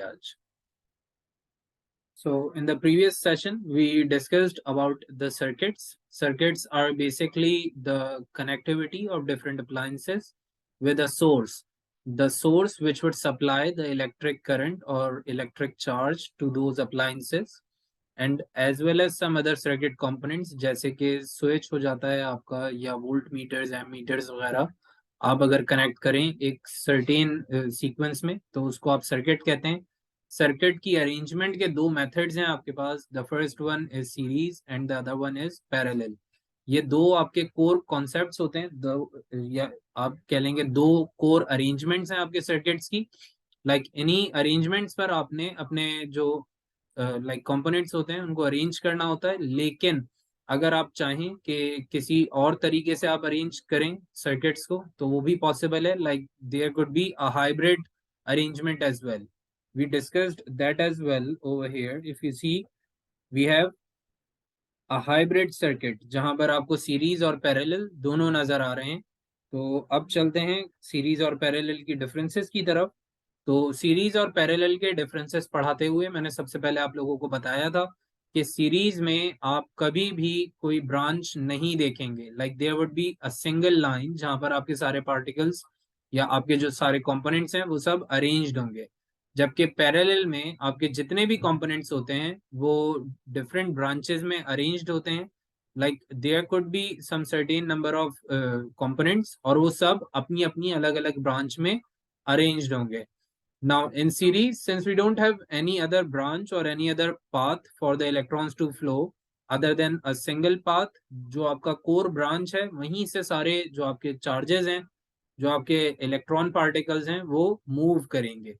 आज। So in the previous session, we discussed about the circuits. Circuits are basically the connectivity of different appliances with a source. The source which would supply the electric current or electric charge to those appliances, and as well as some other circuit components जैसे कि switch हो जाता है आपका, या volt metres, ammeters वगैरह। आप अगर कनेक्ट करें एक सर्टेन सीक्वेंस में तो उसको आप सर्किट कहते हैं। सर्किट की अरेंजमेंट के दो मेथड्स हैं आपके पास। The first one is series and the other one is parallel. ये दो आपके कोर कॉन्सेप्ट्स होते हैं, या आप कह लेंगे दो कोर अरेंजमेंट्स हैं आपके सर्किट्स की। लाइक इन्हीं अरेंजमेंट्स पर आपने अपने जो कंपोनेंट्स होते हैं उनको अरेंज करना होता है। लेकिन अगर आप चाहें कि किसी और तरीके से आप अरेंज करें सर्किट्स को तो वो भी पॉसिबल है। Like there could be a hybrid arrangement as well. We discussed that as well over here. If you see, we have a hybrid circuit जहां पर आपको सीरीज और पैरेलल दोनों नजर आ रहे हैं। तो अब चलते हैं सीरीज और पैरेलल की डिफरेंसेस की तरफ। तो सीरीज और पैरेलल के डिफरेंसेस पढ़ाते हुए मैंने सबसे पहले आप लोगों को बताया था कि सीरीज में आप कभी भी कोई ब्रांच नहीं देखेंगे। Like there would be a single line जहां पर आपके सारे पार्टिकल्स या आपके जो सारे कंपोनेंट्स हैं वो सब अरेंज्ड होंगे। जबकि पैरेलल में आपके जितने भी कंपोनेंट्स होते हैं वो डिफरेंट ब्रांचेस में अरेंज्ड होते हैं। Like there could be some certain number of components और वो सब अपनी अपनी अलग अलग ब्रांच में अरेंज्ड होंगे। Now, in series, since we don't have any other branch or any other path for the electrons to flow other than a single path, जो आपका core branch है वहीं से सारे जो आपके charges हैं, जो आपके electron particles हैं, वो move करेंगे।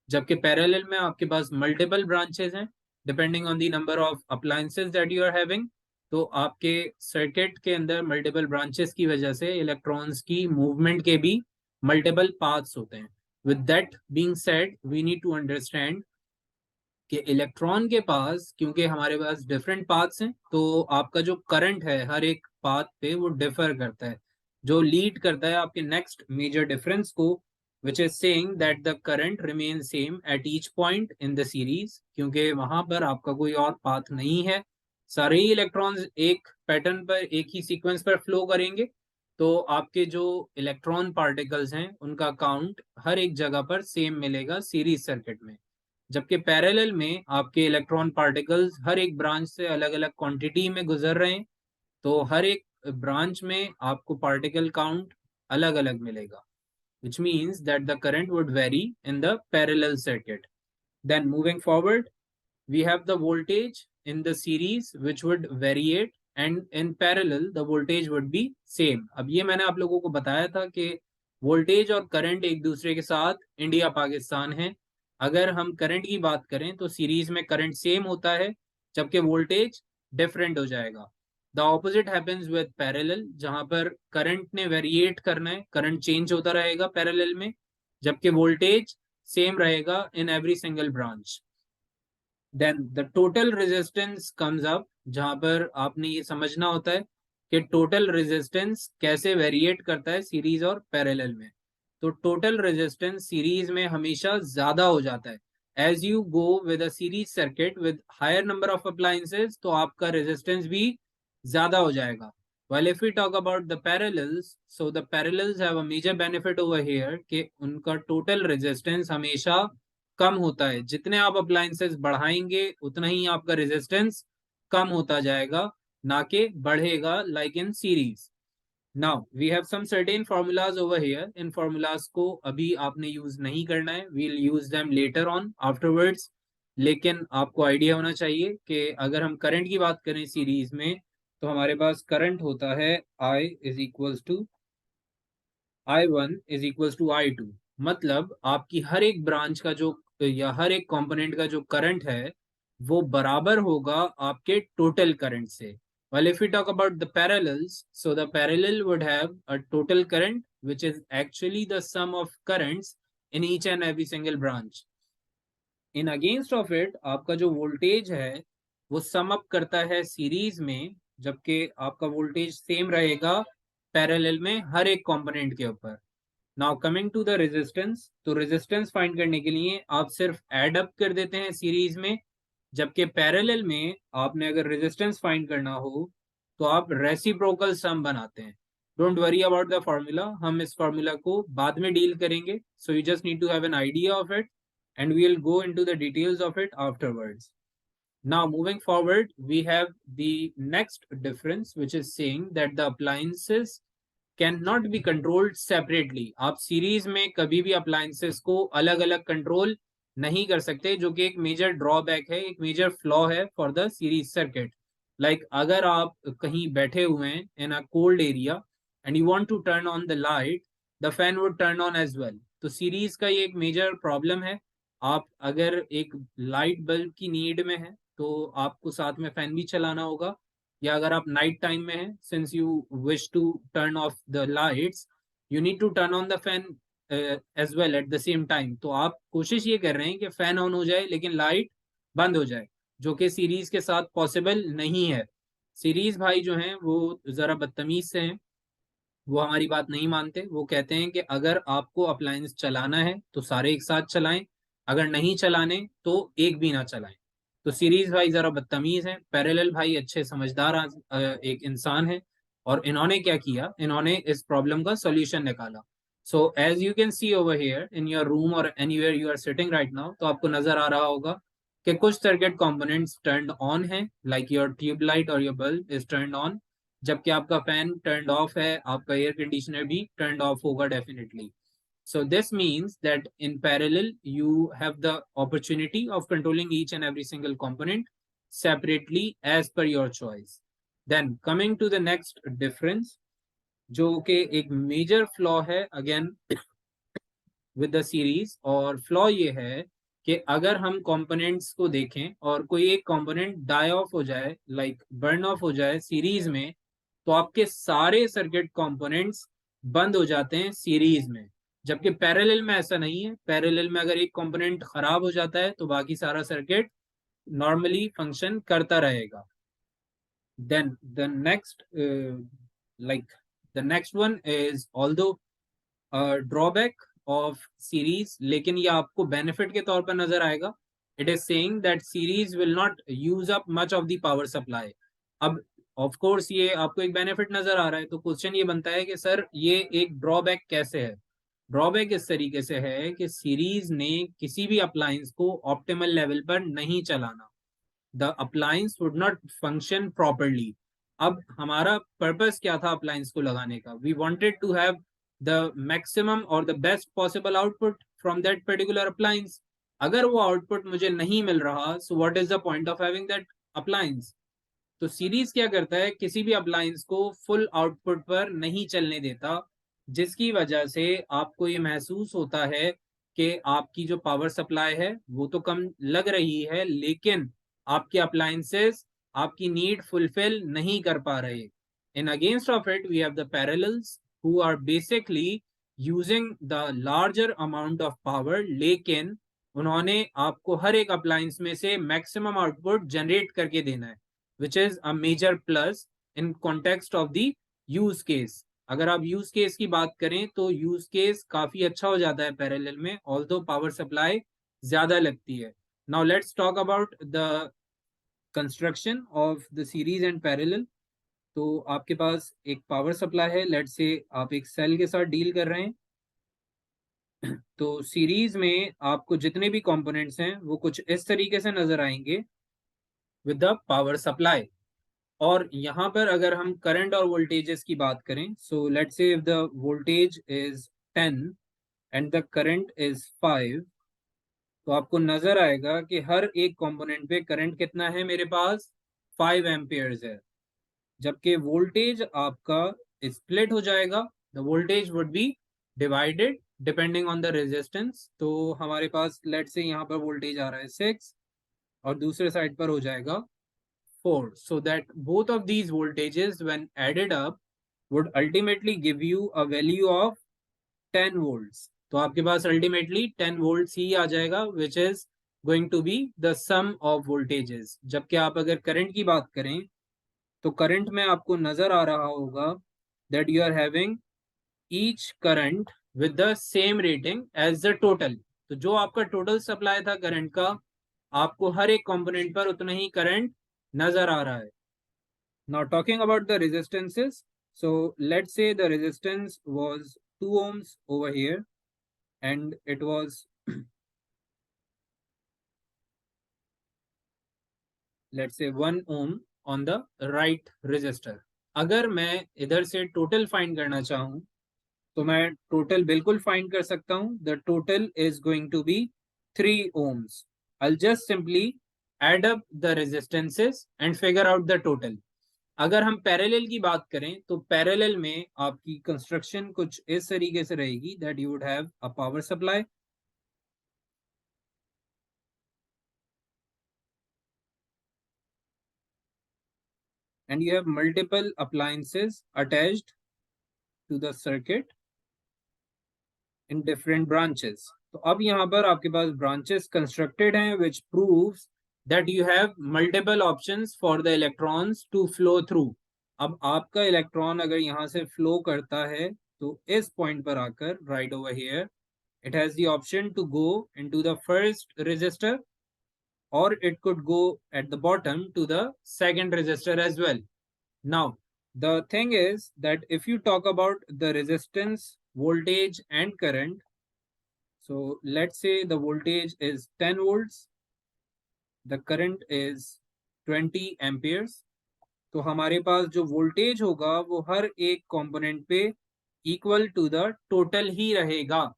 जबकि parallel में आपके पास multiple branches हैं depending on the number of appliances that you are having। तो आपके circuit के अंदर multiple branches की वजह से electrons की movement के भी multiple paths होते हैं। With that being said, we need to understand कि इलेक्ट्रॉन के पास, क्योंकि हमारे पास डिफरेंट पाथ्स हैं, तो आपका जो करंट है हर एक पाथ पे वो डिफर करता है, जो लीड करता है आपके नेक्स्ट मेजर डिफरेंस को, which is saying that the current remain same at each point in the series. क्योंकि वहां पर आपका कोई और पाथ नहीं है, सारे ही इलेक्ट्रॉन्स एक पैटर्न पर, एक ही सीक्वेंस पर फ्लो करेंगे। तो आपके जो इलेक्ट्रॉन पार्टिकल्स हैं उनका काउंट हर एक जगह पर सेम मिलेगा सीरीज सर्किट में। जबकि पैरेलल में आपके इलेक्ट्रॉन पार्टिकल्स हर एक ब्रांच से अलग अलग क्वांटिटी में गुजर रहे हैं, तो हर एक ब्रांच में आपको पार्टिकल काउंट अलग अलग मिलेगा, which means that the current would vary in the parallel circuit. Then moving forward, we have the voltage in the series which would variate, and in parallel the voltage would be same. अब ये मैंने आप लोगों को बताया था कि voltage और करंट एक दूसरे के साथ इंडिया पाकिस्तान है। अगर हम करंट की बात करें तो सीरीज में करंट सेम होता है जबकि वोल्टेज डिफरेंट हो जाएगा। The opposite happens with parallel, जहां पर करंट ने वेरिएट करना है, करंट चेंज होता रहेगा पैरेलल में, जबकि वोल्टेज सेम रहेगा in every single branch. Then the total resistance comes up, जहां पर आपने ये समझना होता है कि टोटल रेजिस्टेंस कैसे वेरिएट करता है सीरीज और पैरेलल में। तो टोटल रेजिस्टेंस सीरीज में हमेशा ज्यादा हो जाता है। As you go with a series circuit with higher number of appliances तो आपका रेजिस्टेंस भी ज्यादा हो जाएगा। While if we talk about the parallels, so the parallels have a major benefit over here कि उनका टोटल रेजिस्टेंस हमेशा कम होता है। जितने आप अप्लायंसेस बढ़ाएंगे उतना ही आपका रेजिस्टेंस कम होता जाएगा, ना कि बढ़ेगा like in series. Now we have some certain formulas over here. इन फॉर्मूलाज को अभी आपने यूज नहीं करना है, we will use them later on afterwards. लेकिन आपको आइडिया होना चाहिए कि अगर हम करंट की बात करें सीरीज में तो हमारे पास करंट होता है I1 = I2। मतलब आपकी हर एक ब्रांच का जो, या हर एक कंपोनेंट का जो करंट है वो बराबर होगा आपके टोटल करंट से। Well, if we talk about the parallels, so the parallel would have a total current which is actually the sum of currents in each and every single branch. In against of it, आपका जो voltage है वो sum up करता है series में, जबकि आपका voltage same रहेगा पैरेलल में हर एक कंपोनेंट के ऊपर। Now coming to the resistance, तो रेजिस्टेंस फाइंड करने के लिए आप सिर्फ एड अप कर देते हैं सीरीज में, जबकि पैरेलल में आपने अगर रेजिस्टेंस फाइंड करना हो तो आप रेसिप्रोकल सम बनाते हैं। Don't worry about the formula, हम इस फॉर्मूला को बाद में डील करेंगे, so you just need to have an idea of it and we will go into the details of it afterwards. Now, moving forward, we have the next difference, which is saying that the appliances cannot be controlled separately. आप series में कभी भी appliances को अलग अलग control नहीं कर सकते, जो कि एक मेजर ड्रॉबैक है, एक मेजर फ्लॉ है for the series circuit. Like अगर आप कहीं बैठे हुए हैं in a cold area and you want to turn on the light, the fan would turn on as well. तो सीरीज का ये एक मेजर प्रॉब्लम है। आप अगर एक लाइट बल्ब की नीड में है तो आपको साथ में फैन भी चलाना होगा, या अगर आप नाइट टाइम में हैं, since you wish to turn off the lights, you need to turn on the fan as well at the same time. तो आप कोशिश ये कर रहे हैं कि फैन ऑन हो जाए लेकिन लाइट बंद हो जाए, जो कि सीरीज के साथ पॉसिबल नहीं है। सीरीज भाई जो हैं वो जरा बदतमीज से हैं, वो हमारी बात नहीं मानते। वो कहते हैं कि अगर आपको अप्लायंस चलाना है तो सारे एक साथ चलाएं, अगर नहीं चलाने तो एक भी ना चलाएं। तो सीरीज भाई जरा बदतमीज हैं, पैरेलल भाई अच्छे समझदार एक इंसान है, और इन्होंने क्या किया, इन्होंने इस प्रॉब्लम का सॉल्यूशन निकाला। So as you can see over here in your room और anywhere you are sitting right now, तो आपको नजर आ रहा होगा कि कुछ सर्किट कंपोनेंट्स टर्न्ड ऑन है, लाइक योर ट्यूबलाइट और your bulb is turned on, जबकि आपका फैन टर्न्ड ऑफ है, आपका एयर कंडीशनर भी टर्न्ड ऑफ होगा definitely. So this means that in parallel you have the opportunity of controlling each and every single component separately as per your choice. Then coming to the next difference, जो कि एक major flaw है again with the series, और flaw ये है कि अगर हम कंपोनेंट्स को देखें और कोई एक कंपोनेंट डाई ऑफ हो जाए, लाइक बर्न ऑफ हो जाए सीरीज में, तो आपके सारे सर्किट कंपोनेंट्स बंद हो जाते हैं सीरीज में। जबकि पैरेलल में ऐसा नहीं है, पैरेलल में अगर एक कंपोनेंट खराब हो जाता है तो बाकी सारा सर्किट नॉर्मली फंक्शन करता रहेगा। Then the next like the next one is although drawback of series, लेकिन ये आपको बेनिफिट के तौर पर नजर आएगा। It is saying that series will not use up much of the power supply. अब ऑफ कोर्स ये आपको एक बेनिफिट नजर आ रहा है, तो क्वेश्चन ये बनता है कि सर ये एक ड्रॉबैक कैसे है। ड्रॉबैक इस तरीके से है कि सीरीज ने किसी भी अप्लायंस को ऑप्टिमल लेवल पर नहीं चलाना, the appliance would not function properly. अब हमारा पर्पस क्या था अप्लायंस को लगाने का, we wanted to have the maximum और the best possible output from that particular appliance. अगर वो आउटपुट मुझे नहीं मिल रहा, so what is the point of having that appliance. तो सीरीज क्या करता है, किसी भी अप्लायंस को फुल आउटपुट पर नहीं चलने देता, जिसकी वजह से आपको ये महसूस होता है कि आपकी जो पावर सप्लाई है वो तो कम लग रही है, लेकिन आपके अप्लायंसेस आपकी नीड फुलफिल नहीं कर पा रहे। In against of it we have the parallels who are basically using the larger amount of power, लेकिन उन्होंने आपको हर एक अप्लायंस में से मैक्सिमम आउटपुट जनरेट करके देना है, which is a major plus in context of the use case। अगर आप यूज केस की बात करें तो यूज केस काफी अच्छा हो जाता है पैरेलल में, ऑल्दो पावर सप्लाई ज्यादा लगती है। Now let's talk about the construction of the series and parallel. तो आपके पास एक पावर सप्लाई है, लेट्स से आप एक सेल के साथ डील कर रहे हैं। तो सीरीज में आपको जितने भी कंपोनेंट्स हैं वो कुछ इस तरीके से नजर आएंगे विद द पावर सप्लाई। और यहाँ पर अगर हम करंट और वोल्टेजेस की बात करें, so let's say if the voltage is 10 and the current is 5, तो आपको नजर आएगा कि हर एक कंपोनेंट पे करंट कितना है, मेरे पास 5 एम्पियर्स है। जबकि वोल्टेज आपका स्प्लिट हो जाएगा, the voltage would be divided depending on the resistance. तो हमारे पास लेट्स से यहाँ पर वोल्टेज आ रहा है 6 और दूसरे साइड पर हो जाएगा 4, so that both of these voltages when added up would ultimately give you a value of 10 volts। तो आपके पास ultimately 10 volts ही आ जाएगा, which is going to be the sum of voltages। जबकि आप अगर करंट की बात करें तो करंट में आपको नजर आ रहा होगा that you are having each current with the same rating as the total. तो जो आपका टोटल सप्लाई था करंट का, आपको हर एक कंपोनेंट पर उतना ही करंट नजर आ रहा है. Now talking about the resistances, so let's say the resistance was 2 ohms over here and it was let's say 1 ohm on the right resistor. अगर मैं इधर से टोटल फाइंड करना चाहूं तो मैं टोटल बिल्कुल फाइंड कर सकता हूं. The total is going to be 3 ohms. I'll just simply add up the resistances and figure out the total. अगर हम पैरेलल की बात करें तो पैरेलल में आपकी कंस्ट्रक्शन कुछ इस तरीके से रहेगी that you would have a power supply and you have multiple appliances attached to the circuit in different branches. तो अब यहाँ पर आपके पास branches constructed हैं which proves that you have multiple options for the electrons to flow through. अब आपका electron अगर यहाँ से फ्लो करता है तो इस पॉइंट पर आकर right over here it has the option to go into the first resistor or it could go at the bottom to the second resistor as well. Now, the thing is that if you talk about the resistance, voltage and current, so let's say the voltage is 10 volts, the current is 20 amperes. तो हमारे पास जो voltage होगा वो हर एक component पे equal to the total ही रहेगा.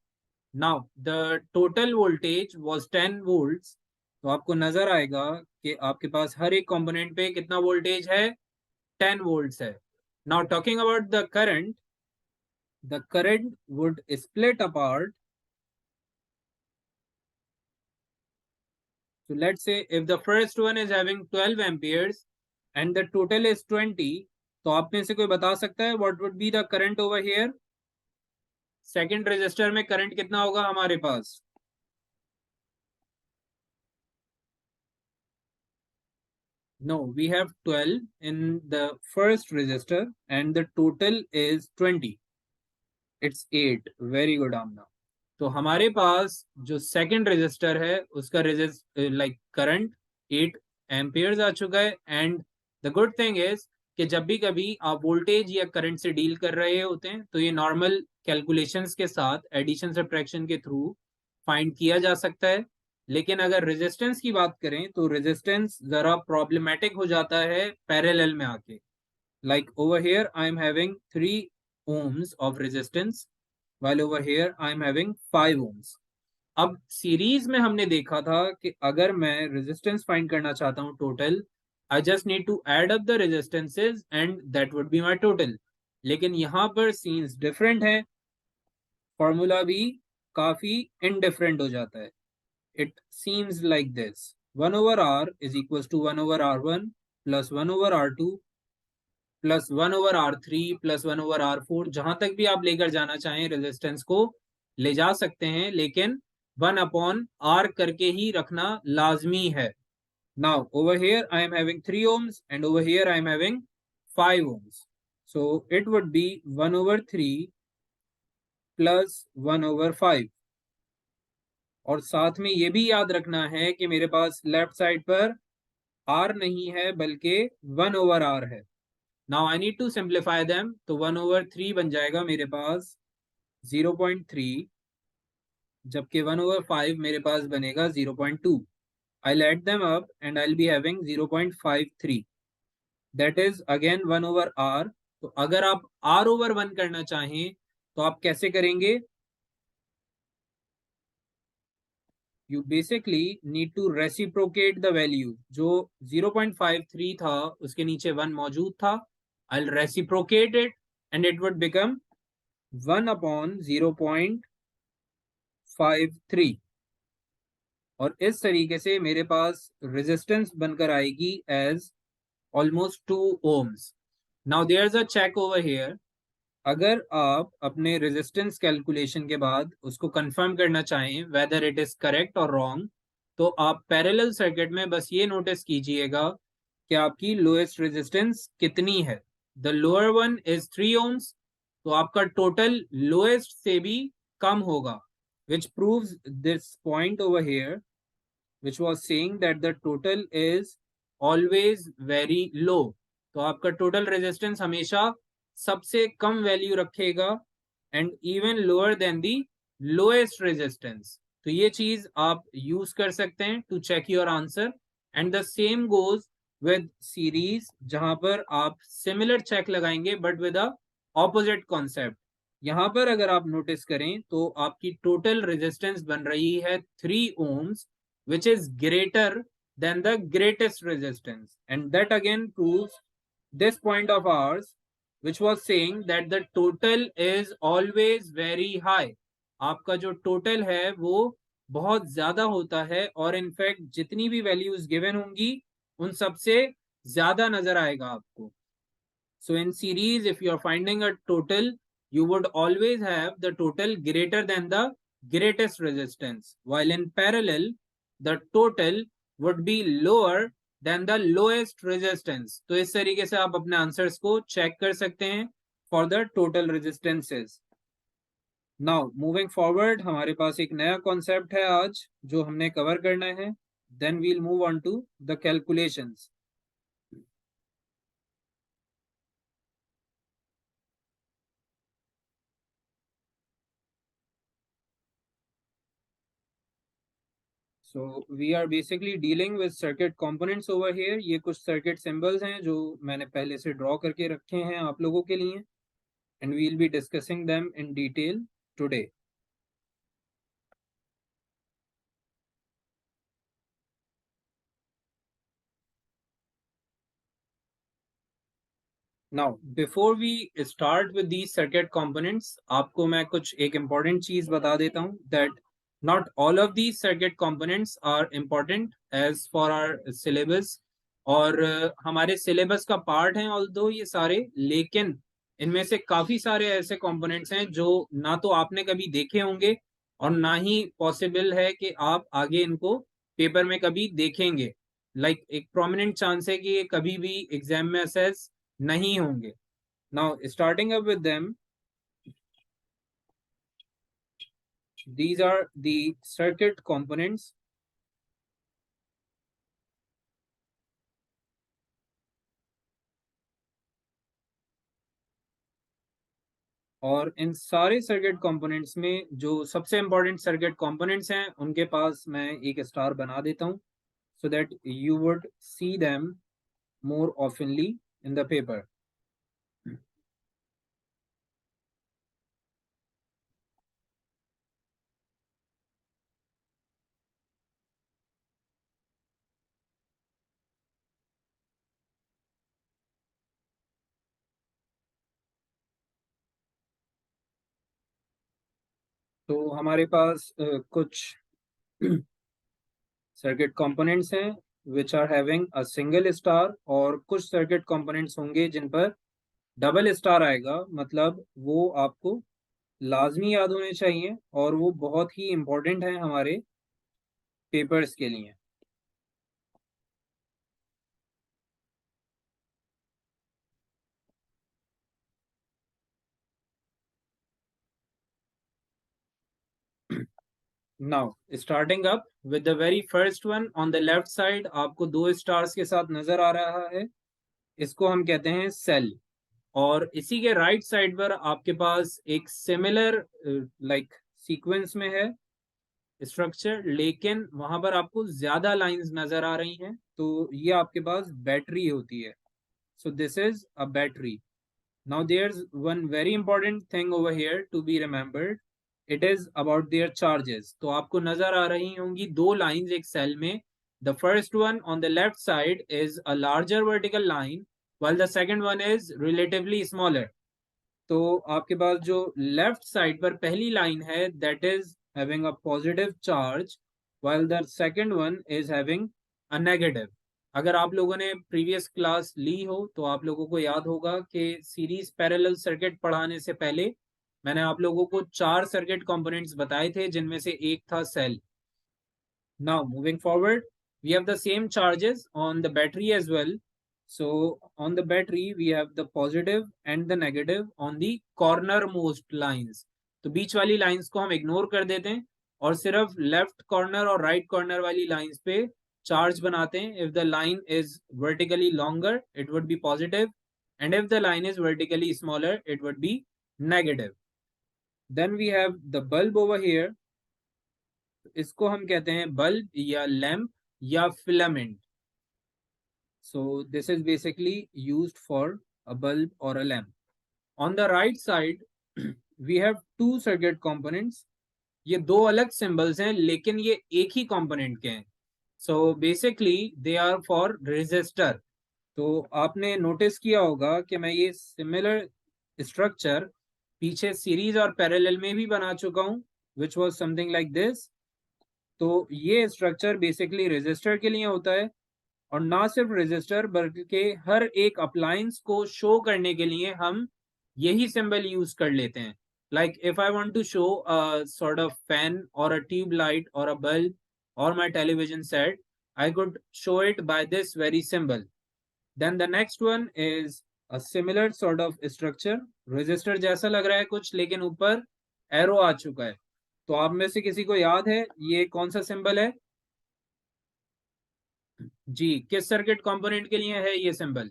Now the total voltage was 10 volts. तो आपको नजर आएगा कि आपके पास हर एक कंपोनेंट पे कितना वोल्टेज है, 10 volts है. Now talking about the current would split apart. So let's say if the first one is having 12 amperes and the total is 20, तो आप में से कोई बता सकता है what would be the current over here? Second resistor में current कितना होगा हमारे पास? No, we have 12 in the first resistor and the total is 20. It's 8. Very good, Amna. तो हमारे पास जो सेकंड रेजिस्टर है उसका लाइक करंट 8 एम्पियर्स आ चुका है. And the good thing is कि जब भी कभी आप वोल्टेज या करंट से डील कर रहे होते हैं तो ये नॉर्मल कैलकुलेशंस के साथ एडिशन सब्ट्रैक्शन के थ्रू फाइंड किया जा सकता है. लेकिन अगर रेजिस्टेंस की बात करें तो रेजिस्टेंस जरा प्रॉब्लमेटिक हो जाता है पैरेलल में आके. Like over here I am having 3 ohms of resistance while over here I am having 5 ohms. अब सीरीज में हमने देखा था कि अगर मैं रेजिस्टेंस फाइंड करना चाहता हूं total, I just need to add up the resistances and that would be my total. लेकिन यहाँ पर सीन्स डिफरेंट है, फॉर्मूला भी काफी इनडिफरेंट हो जाता है. It seems like this: 1 over r is equals to 1 over r1 plus 1 over r2 plus 1 over r3 plus 1 over r4. जहां तक भी आप लेकर जाना चाहें रेजिस्टेंस को ले जा सकते हैं, लेकिन 1 अपॉन r करके ही रखना लाजमी है. Now over here I am having 3 ohms and over here I am having 5 ohms. So it would B 1 over 3 plus 1 over 5. और साथ में ये भी याद रखना है कि मेरे पास लेफ्ट साइड पर r नहीं है बल्कि 1 over r है. Now I need to simplify them. तो 1 over 3 बन जाएगा मेरे पास 0.3, जबकि 1 over 5 मेरे पास बनेगा 0.2. I'll add them up and I'll be having 0.53. That is again 1 over r. तो अगर आप r over 1 करना चाहें तो आप कैसे करेंगे? You basically need to reciprocate the value. जो 0.53 था उसके नीचे 1 मौजूद था. I'll reciprocate it and it would become 1 upon 0.53. और इस तरीके से मेरे पास रेजिस्टेंस बनकर आएगी as almost 2 ohms. Now there is a check over here. अगर आप अपने रेजिस्टेंस कैलकुलेशन के बाद उसको कंफर्म करना चाहें वेदर इट इज करेक्ट और रॉन्ग, तो आप पैरेलल सर्किट में बस ये नोटिस कीजिएगा कि आपकी लोएस्ट रेजिस्टेंस कितनी है. The lower one is 3 ohms. तो आपका टोटल लोएस्ट से भी कम होगा, which proves this point over here, which was saying that the total is always very low. तो आपका total resistance हमेशा सबसे कम वैल्यू रखेगा and even lower than the lowest resistance. तो ये चीज आप यूज कर सकते हैं to check your answer. And the same goes with series, जहां पर आप similar check लगाएंगे but with a opposite concept. यहां पर अगर आप नोटिस करें तो आपकी टोटल रेजिस्टेंस बन रही है 3 ohms, which is greater than the greatest resistance, and that again proves this point of ours, which was saying that the total is always very high. आपका जो टोटल है वो बहुत ज्यादा होता है और इनफैक्ट जितनी भी वैल्यूज गिवन होंगी उन सबसे ज्यादा नजर आएगा आपको. So in series, if you are finding a total, you would always have the total greater than the greatest resistance, while in parallel, the total would be lower than the lowest resistance. तो इस तरीके से आप अपने answers को check कर सकते हैं for the total resistances. Now moving forward, हमारे पास एक नया कॉन्सेप्ट है आज जो हमने कवर करना है. Then we'll move on to the calculations. So we are basically dealing with circuit components over here. ये कुछ circuit symbols हैं जो मैंने पहले से draw करके रखे हैं आप लोगों के लिए, and we'll be discussing them in detail today. Now, before we start with these circuit components, आपको मैं कुछ एक important चीज बता देता हूँ that not all of these circuit components are important as for our syllabus. और हमारे syllabus का part हैं although ये सारे, लेकिन इनमें से काफी सारे ऐसे components हैं जो ना तो आपने कभी देखे होंगे और ना ही possible है कि आप आगे इनको पेपर में कभी देखेंगे. एक prominent chance है कि ये कभी भी एग्जाम में assess नहीं होंगे. Now, starting up with them, these are the circuit components. और इन सारे सर्किट कंपोनेंट्स में जो सबसे इंपॉर्टेंट सर्किट कंपोनेंट्स हैं उनके पास मैं एक स्टार बना देता हूं so that you would see them more oftenly in the paper. तो हमारे पास कुछ सर्किट कंपोनेंट्स हैं which are having a single star, और कुछ सर्किट कंपोनेंट्स होंगे जिन पर डबल स्टार आएगा. मतलब वो आपको लाजमी याद होने चाहिए और वो बहुत ही इंपॉर्टेंट है हमारे पेपर्स के लिए. Now starting up with the very first one on the left side, आपको दो स्टार्स के साथ नजर आ रहा है, इसको हम कहते हैं सेल. और इसी के राइट साइड पर आपके पास एक सिमिलर सीक्वेंस में है स्ट्रक्चर, लेकिन वहां पर आपको ज्यादा लाइंस नजर आ रही हैं, तो ये आपके पास बैटरी होती है. सो this is a battery. Now there's one very important thing over here to be remembered. It is about their charges. तो आपको नजर आ रही होंगी दो लाइंस एक सेल में. The first one on the left side is a larger vertical line, while the second one is relatively smaller. तो आपके पास जो लेफ्ट साइड पर पहली लाइन है that is having a positive charge, while the second one is having a negative. अगर आप लोगों ने प्रीवियस क्लास ली हो तो आप लोगों को याद होगा कि सीरीज पैरेलल सर्किट पढ़ाने से पहले मैंने आप लोगों को चार सर्किट कंपोनेंट्स बताए थे जिनमें से एक था cell. Now moving forward, we have the same charges on the battery as well. So on the battery we have the positive and the negative on the cornermost lines. तो बीच वाली lines को हम इग्नोर कर देते हैं और सिर्फ left corner और राइट कॉर्नर वाली लाइंस पे चार्ज बनाते हैं. If the line is vertically longer it would be positive and if the line is vertically smaller it would be negative. Then we have the bulb over here. इसको हम कहते हैं bulb या lamp या filament. So this is basically used for a bulb or a lamp. On the right side, we have two circuit components. ये दो अलग symbols हैं लेकिन ये एक ही component के हैं. So basically they are for resistor. तो आपने notice किया होगा कि मैं ये similar structure पीछे series और parallel में भी बना चुका हूँ, which was something like this. तो ये structure basically resistor के लिए होता है और ना सिर्फ रजिस्टर बल्कि हर एक अप्लायंस को शो करने के लिए हम यही सिंबल यूज कर लेते हैं. Like if I want to show a sort of fan और अ ट्यूब लाइट और अ बल्ब और my television set, I could show it by this very symbol. Then the next one is a similar sort of structure. Resistor जैसा लग रहा है कुछ लेकिन ऊपर एरो आ चुका है. तो आप में से किसी को याद है ये कौन सा सिंबल है? जी, किस सर्किट कंपोनेंट के लिए है ये symbol?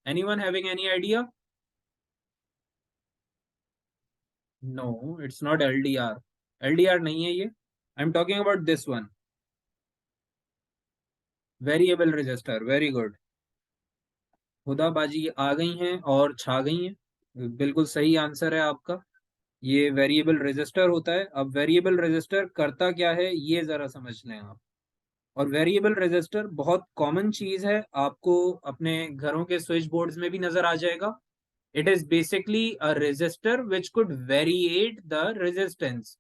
Anyone having any idea? No, it's not LDR. LDR नहीं है ये. I am talking about this one, variable resistor. Very good. हुदाबाजी आ गई हैं और छा गई हैं. बिल्कुल सही आंसर है आपका. ये वेरिएबल रजिस्टर होता है. अब वेरिएबल रजिस्टर करता क्या है ये जरा समझ लें आप. और वेरिएबल रजिस्टर बहुत कॉमन चीज है, आपको अपने घरों के स्विच बोर्ड्स में भी नजर आ जाएगा. It is basically a resistor which could variate the resistance.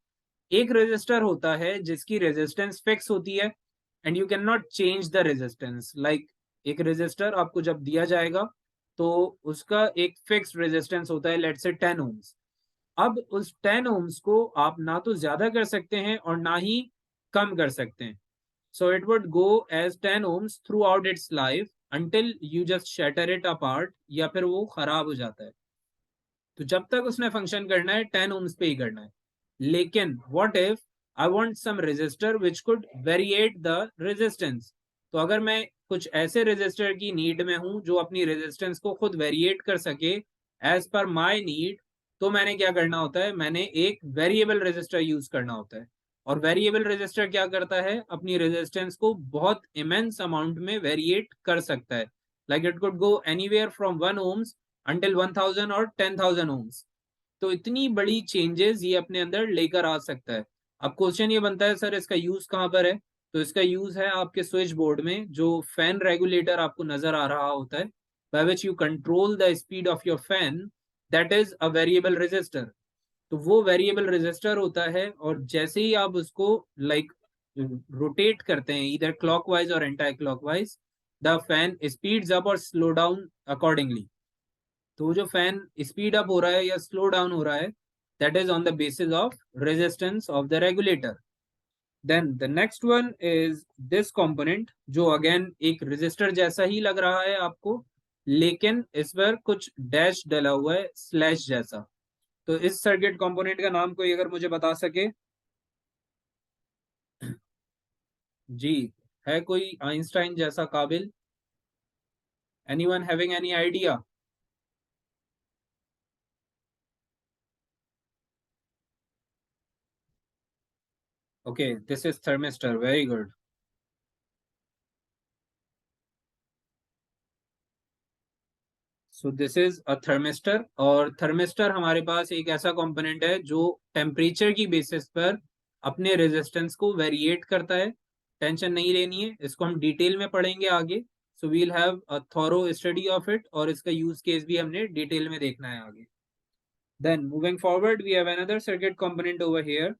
एक resistor होता है जिसकी resistance fix होती है and you cannot change the resistance. Like एक resistor आपको जब दिया जाएगा तो उसका एक fixed resistance होता है, let's say 10 ohms. अब उस 10 ohms को आप ना तो ज्यादा कर सकते हैं और ना ही कम कर सकते हैं. So it would go as 10 ohms throughout its life until you just shatter it apart या फिर वो खराब हो जाता है. तो जब तक उसने फंक्शन करना है 10 ohms पे ही करना है. लेकिन what if I want some resistor which could variate the resistance. तो अगर मैं कुछ ऐसे रेजिस्टर की नीड में हूं जो अपनी रेजिस्टेंस को खुद वेरिएट कर सके एज पर माय नीड, तो मैंने क्या करना होता है, मैंने एक वेरिएबल रेजिस्टर यूज करना होता है. और वेरिएबल रेजिस्टर क्या करता है, अपनी रेजिस्टेंस को बहुत इमेंस अमाउंट में वेरिएट कर सकता है. Like it could go anywhere from 1 ohms until 1000 और 10,000 ohms. तो इतनी बड़ी चेंजेस ये अपने अंदर लेकर आ सकता है. अब क्वेश्चन ये बनता है सर इसका यूज कहाँ पर है? तो इसका यूज है आपके स्विच बोर्ड में जो फैन रेगुलेटर आपको नजर आ रहा होता है, by which you control the speed of your fan, that is a variable resistor. तो वो वेरिएबल रेजिस्टर होता है और जैसे ही आप उसको लाइक रोटेट करते हैं इधर क्लॉकवाइज और anti clockwise, the fan speeds up और स्लो डाउन अकॉर्डिंगली. तो जो फैन स्पीड अप हो रहा है या स्लो डाउन हो रहा है, that is on the basis of resistance of the regulator. Then the next one is this component जो अगेन एक रेजिस्टर जैसा ही लग रहा है आपको, लेकिन इस पर कुछ डैश डला हुआ है, स्लैश जैसा. तो इस सर्किट कंपोनेंट का नाम कोई अगर मुझे बता सके. जी, है कोई आइंस्टाइन जैसा काबिल? Anyone having any idea? Okay, this is thermistor. Very good. So this is a thermistor. और थर्मिस्टर हमारे पास एक ऐसा कंपोनेंट है जो टेम्परेचर की बेसिस पर अपने रेजिस्टेंस को वेरिएट करता है. टेंशन नहीं लेनी है, इसको हम डिटेल में पढ़ेंगे आगे. So we'll have a thorough study of it और इसका यूज केस भी हमने डिटेल में देखना है आगे. Then moving forward we have another circuit component over here.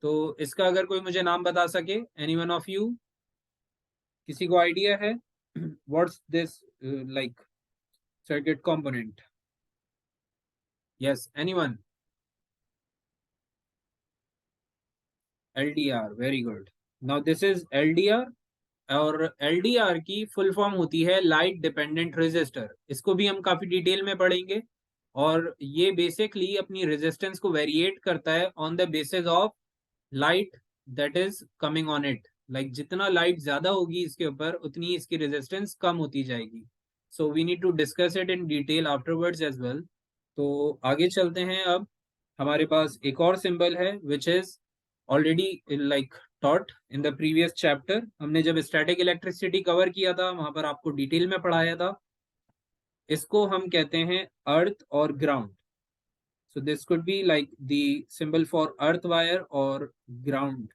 तो इसका अगर कोई मुझे नाम बता सके, एनी वन ऑफ यू, किसी को आइडिया है what's this like circuit component? Yes, anyone? LDR. Very good. Now this is LDR. और LDR की फुल फॉर्म होती है लाइट डिपेंडेंट रेजिस्टर. इसको भी हम काफी डिटेल में पढ़ेंगे. और ये बेसिकली अपनी रेजिस्टेंस को वेरिएट करता है on the basis of light that is coming on it. Like जितना लाइट ज्यादा होगी इसके ऊपर उतनी इसकी रेजिस्टेंस कम होती जाएगी। So we need to discuss it in detail afterwards as well. तो आगे चलते हैं। अब हमारे पास एक और सिंबल है which is already like taught in the previous chapter. हमने जब स्टैटिक इलेक्ट्रिसिटी कवर किया था वहां पर आपको डिटेल में पढ़ाया था। इसको हम कहते हैं अर्थ और ground. So this could be like the symbol for earth wire और ग्राउंड।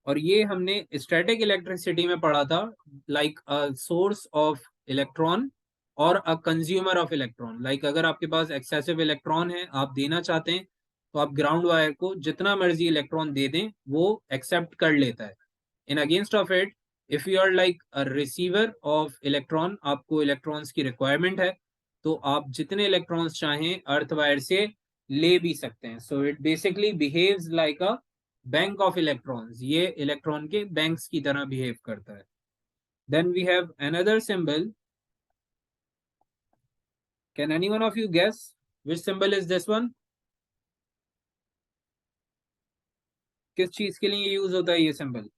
और ये हमने स्टैटिक इलेक्ट्रिसिटी में पढ़ा था, like a source of electron और a consumer of electron. Like अगर आपके पास एक्सेसिव इलेक्ट्रॉन है, आप देना चाहते हैं, तो आप ग्राउंड वायर को जितना मर्जी इलेक्ट्रॉन दे दें वो एक्सेप्ट कर लेता है। In against of it, if you are like a receiver of electron, आपको इलेक्ट्रॉन्स की रिक्वायरमेंट है, तो आप जितने इलेक्ट्रॉन्स चाहें अर्थ वायर से ले भी सकते हैं। So it basically behaves like a bank of electrons. ये इलेक्ट्रॉन के बैंक्स की तरह बिहेव करता है। Then we have another symbol. Can any one of you guess which symbol is this one? किस चीज के लिए यूज होता है ये सिंबल?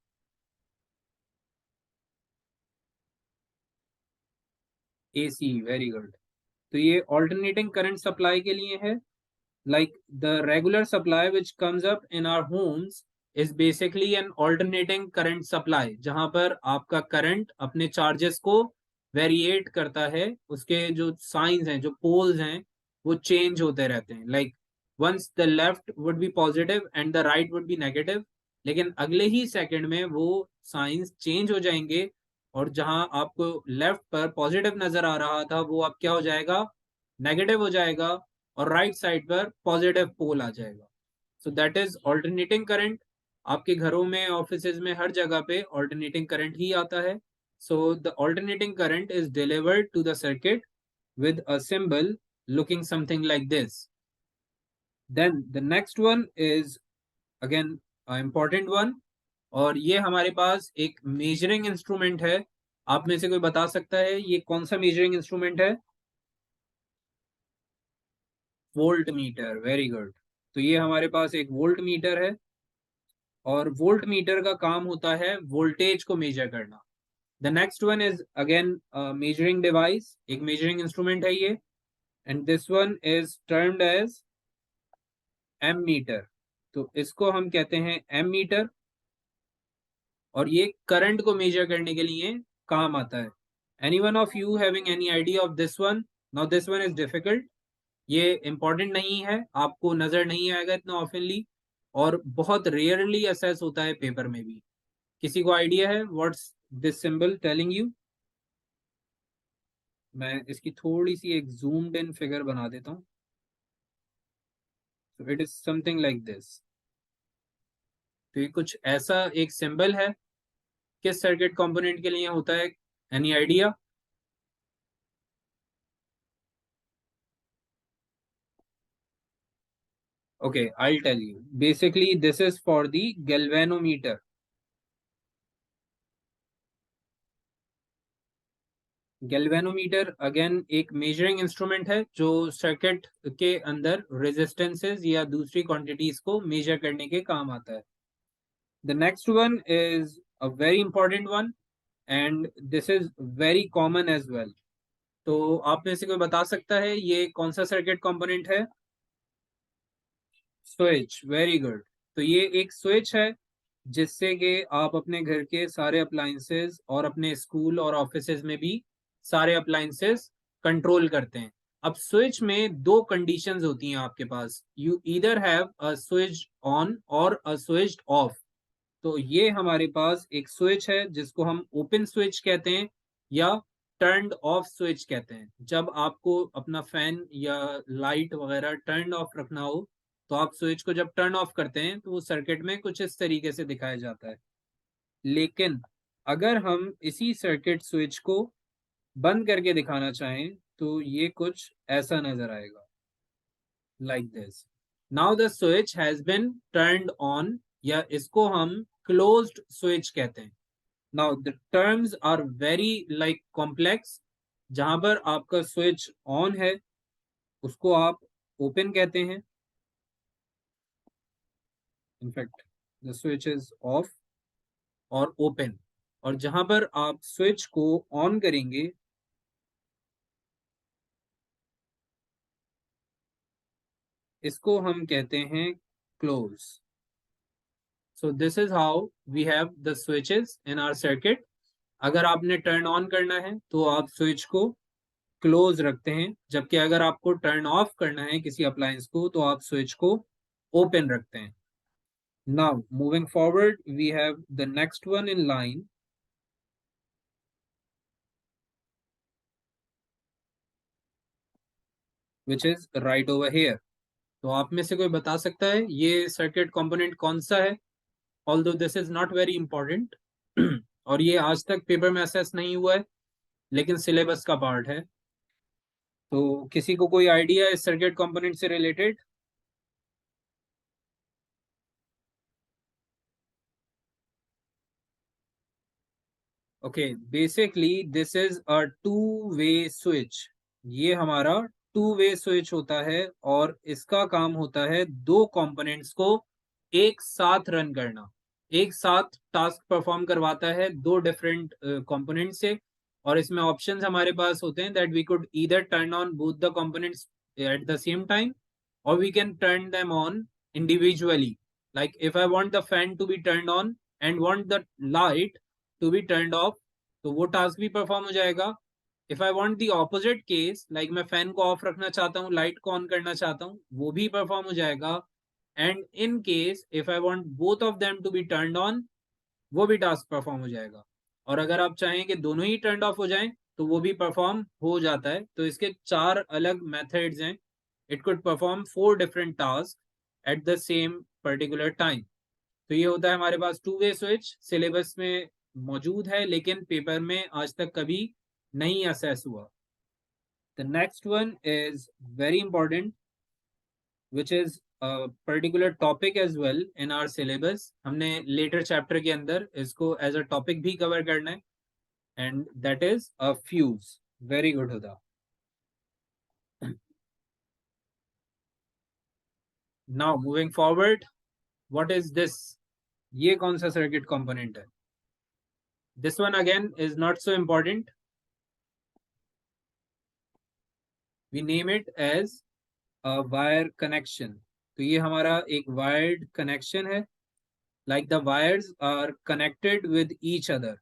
AC, very good. तो ये ऑल्टरनेटिंग करंट सप्लाई के लिए है। like the regular supply which comes up in our homes is basically an alternating current supply, जहां पर आपका करंट अपने चार्जेस को वेरिएट करता है। उसके जो साइंस हैं, जो पोल्स हैं, वो चेंज होते रहते हैं। Like once the left would be positive and the right would be negative, लेकिन अगले ही सेकंड में वो साइंस चेंज हो जाएंगे और जहां आपको लेफ्ट पर पॉजिटिव नजर आ रहा था वो अब क्या हो जाएगा? नेगेटिव हो जाएगा। और राइट साइड पर पॉजिटिव पोल आ जाएगा। सो दैट इज ऑल्टरनेटिंग करंट। आपके घरों में, ऑफिसेज में, हर जगह पे ऑल्टरनेटिंग करंट ही आता है। So the alternating current is delivered to the circuit with a symbol looking something like this. Then the next one is again an important one, और ये हमारे पास एक मेजरिंग इंस्ट्रूमेंट है। आप में से कोई बता सकता है ये कौन सा मेजरिंग इंस्ट्रूमेंट है? Volt meter, very good. तो ये हमारे पास एक वोल्ट मीटर है और वोल्ट मीटर का काम होता है वोल्टेज को मेजर करना। The next one is again measuring device, एक मेजरिंग इंस्ट्रूमेंट है ये, and this one is termed as ammeter. तो इसको हम कहते हैं एम मीटर, और ये करंट को मेजर करने के लिए काम आता है। Any one of you having any idea of this one? Now this one is difficult. ये इंपॉर्टेंट नहीं है, आपको नजर नहीं आएगा इतना ऑफनली, और बहुत रेयरली असेस होता है पेपर में भी। किसी को आइडिया है what's this symbol telling you? मैं इसकी थोड़ी सी एक जूम्ड इन फिगर बना देता हूँ। तो it is something like this. तो ये कुछ ऐसा एक सिंबल है। किस सर्किट कंपोनेंट के लिए होता है? Any idea? Okay, I'll tell you. Basically, this is for the galvanometer. Galvanometer again एक मेजरिंग इंस्ट्रूमेंट है जो सर्किट के अंदर रेजिस्टेंसेस या दूसरी क्वांटिटीज को मेजर करने के काम आता है। The next one is a very important one and this is very common as well. तो आप में से कोई बता सकता है ये कौन सा सर्किट कंपोनेंट है? Switch, very good. तो ये एक स्विच है जिससे कि आप अपने घर के सारे अप्लायंसेस और अपने स्कूल और ऑफिसेज में भी सारे अप्लायंसेस कंट्रोल करते हैं। अब स्विच में दो कंडीशंस होती हैं आपके पास, you either have a switch on और अ स्विच ऑफ। तो ये हमारे पास एक स्विच है जिसको हम ओपन स्विच कहते हैं या टर्न्ड ऑफ स्विच कहते हैं। जब आपको अपना फैन या लाइट वगैरह टर्न ऑफ रखना हो, तो आप स्विच को जब टर्न ऑफ करते हैं तो वो सर्किट में कुछ इस तरीके से दिखाया जाता है। लेकिन अगर हम इसी सर्किट स्विच को बंद करके दिखाना चाहें तो ये कुछ ऐसा नजर आएगा, like this. Now the switch has been turned on, या इसको हम क्लोज्ड स्विच कहते हैं। Now the terms are very like complex, जहां पर आपका स्विच ऑन है उसको आप ओपन कहते हैं, in fact the switch is of और ओपन। और जहां पर आप स्विच को ऑन करेंगे इसको हम कहते हैं close. So this is how we have the switches in our circuit. अगर आपने टर्न ऑन करना है तो आप स्विच को क्लोज रखते हैं, जबकि अगर आपको टर्न ऑफ करना है किसी अप्लायंस को तो आप स्विच को ओपन रखते हैं। Now moving forward we have the next one in line, which is right over here. तो आप में से कोई बता सकता है ये सर्किट कंपोनेंट कौन सा है? Although this is not very important और ये आज तक पेपर में असेस नहीं हुआ है, लेकिन सिलेबस का पार्ट है। तो किसी को कोई आइडिया है सर्किट कंपोनेंट से related? Okay, basically this is a two way switch. ये हमारा टू वे स्विच होता है और इसका काम होता है दो कंपोनेंट्स को एक साथ रन करना, एक साथ टास्क परफॉर्म करवाता है दो डिफरेंट कंपोनेंट से। और इसमें ऑप्शंस हमारे पास होते हैं that we could either turn on both the components at the same time, or we can turn them on individually. Like if I want the fan to be turned on and want the light to be turned off, तो वो task भी perform हो जाएगा। If I want the opposite case, like मैं fan को of रखना चाहता हूँ, लाइट को ऑन करना चाहता हूँ, वो भी परफॉर्म हो जाएगा। And in case if I want both of them to be turned on, वो भी टास्क परफॉर्म हो जाएगा। और अगर आप चाहें कि दोनों ही टर्न ऑफ हो जाएं तो वो भी परफॉर्म हो जाता है। तो इसके चार अलग मेथड्स हैं। It could perform four different task at the same particular time. तो ये होता है हमारे पास टू वे स्विच, सिलेबस में मौजूद है लेकिन पेपर में आज तक कभी नहीं असेस हुआ। The next one is very important, which is particular topic as well in our syllabus. हमने लेटर चैप्टर के अंदर इसको एज अ टॉपिक भी कवर करना है, and that is a fuse. Very good होता। Now moving forward, what is this? ये कौन सा सर्किट कंपोनेंट है? This one again is not so important, we name it as a wire connection. तो ये हमारा एक वायर्ड कनेक्शन है, like the wires are connected with each other.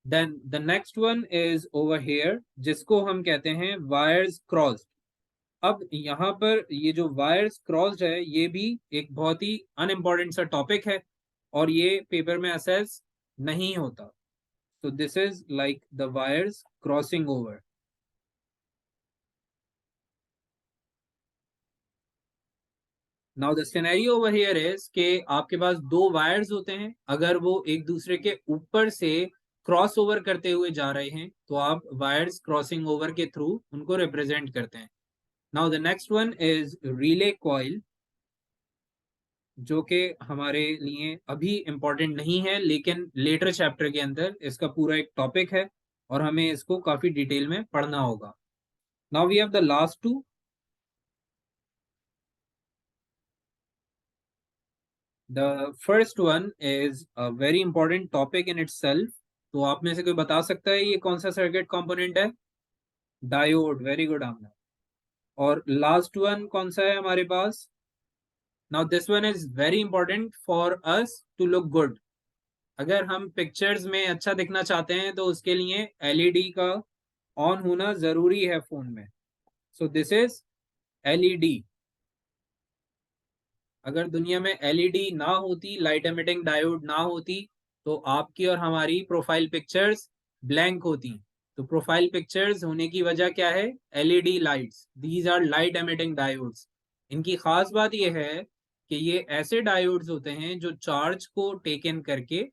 Then the next one is over here, जिसको हम कहते हैं wires crossed। अब यहाँ पर ये जो wires crossed है ये भी एक बहुत ही अनइम्पॉर्टेंट सा टॉपिक है और ये पेपर में असेस नहीं होता। So this is like the wires crossing over. Now the scenario over here is कि आपके पास दो वायर्स होते हैं, अगर वो एक दूसरे के ऊपर से क्रॉस ओवर करते हुए जा रहे हैं तो आप वायर्स क्रॉसिंग ओवर के थ्रू उनको रिप्रेजेंट करते हैं। Now the next one is relay coil, जो कि हमारे लिए अभी इंपॉर्टेंट नहीं है लेकिन लेटर चैप्टर के अंदर इसका पूरा एक टॉपिक है और हमें इसको काफी डिटेल में पढ़ना होगा। Now we have the last two. The first one is a very important topic in itself. तो आप में से कोई बता सकता है ये कौन सा सर्किट कंपोनेंट है? डायोड। Very good Amna. और लास्ट वन कौन सा है हमारे पास? Now this one is very important for us to look good. अगर हम पिक्चर्स में अच्छा दिखना चाहते हैं तो उसके लिए एलईडी का ऑन होना जरूरी है फोन में। सो दिस इज एलईडी। अगर दुनिया में एलईडी ना होती, लाइट एमिटिंग डायोड ना होती, तो आपकी और हमारी प्रोफाइल पिक्चर्स ब्लैंक होती। तो प्रोफाइल पिक्चर्स होने की वजह क्या है? LED lights, these are light emitting diodes. इनकी खास बात यह है कि ये ऐसे डायोड्स होते हैं जो चार्ज को टेक इन करके